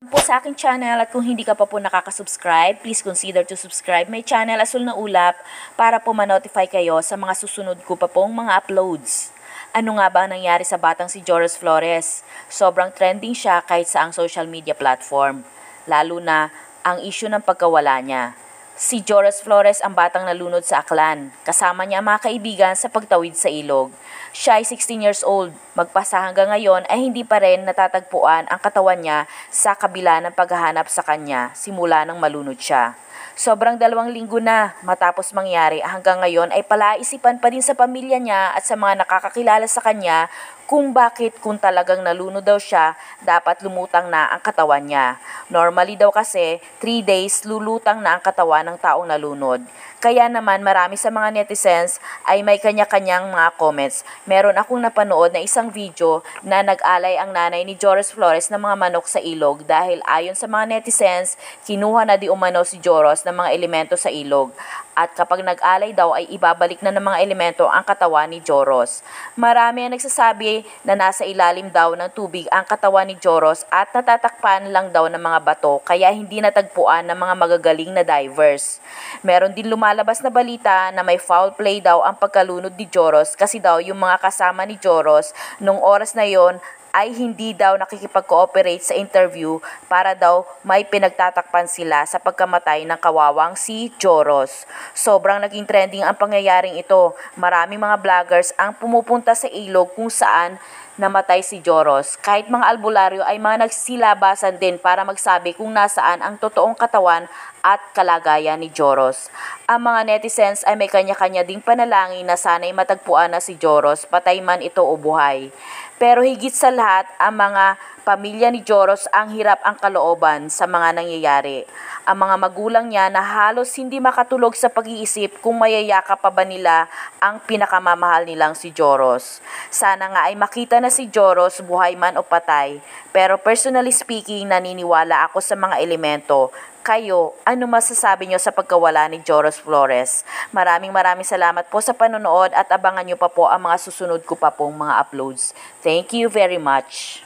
Po sa aking channel at kung hindi ka pa po nakaka-subscribe, please consider to subscribe my channel Asul na Ulap para po ma-notify kayo sa mga susunod ko pa pong mga uploads. Ano nga ba ang nangyari sa batang si Joros Flores? Sobrang trending siya kahit sa ang social media platform, lalo na ang issue ng pagkawala niya. Si Joros Flores ang batang nalunod sa Aklan, kasama niya ang mga kaibigan sa pagtawid sa ilog. Siya ay 16 years old, magpasa hanggang ngayon ay hindi pa rin natatagpuan ang katawan niya sa kabila ng paghahanap sa kanya simula nang malunod siya. Sobrang 2 linggo na matapos mangyari, hanggang ngayon ay palaisipan pa din sa pamilya niya at sa mga nakakakilala sa kanya kung bakit kung talagang nalunod daw siya, dapat lumutang na ang katawan niya. Normally daw kasi 3 days lulutang na ang katawan ng taong nalunod. Kaya naman marami sa mga netizens ay may kanya-kanyang mga comments. Meron akong napanood na isang video na nag-alay ang nanay ni Joros Flores ng mga manok sa ilog dahil ayon sa mga netizens, kinuha na di umano si Joros ng mga elemento sa ilog. At kapag nag-alay daw ay ibabalik na ng mga elemento ang katawan ni Joros. Marami ang nagsasabi na nasa ilalim daw ng tubig ang katawan ni Joros at natatakpan lang daw ng mga bato kaya hindi natagpuan ng mga magagaling na divers. Meron din lumalabas na balita na may foul play daw ang pagkalunod ni Joros kasi daw yung mga kasama ni Joros nung oras na yon ay hindi daw nakikipag-cooperate sa interview para daw may pinagtatakpan sila sa pagkamatay ng kawawang si Joros. Sobrang naging trending ang pangyayaring ito. Maraming mga vloggers ang pumupunta sa ilog kung saan namatay si Joros. Kahit mga albularyo ay mga nagsilabasan din para magsabi kung nasaan ang totoong katawan at kalagayan ni Joros. Ang mga netizens ay may kanya-kanya ding panalangin na sana'y matagpuan na si Joros, patay man ito o buhay. Pero higit sa lahat, ang mga pamilya ni Joros ang hirap ang kalooban sa mga nangyayari. Ang mga magulang niya na halos hindi makatulog sa pag-iisip kung mayayakap pa ba nila ang pinakamamahal nilang si Joros. Sana nga ay makita na si Joros, buhay man o patay. Pero personally speaking, naniniwala ako sa mga elemento. Kayo, ano masasabi nyo sa pagkawala ni Joros Flores? Maraming salamat po sa panonood at abangan nyo pa po ang mga susunod ko pa pong mga uploads. Thank you very much.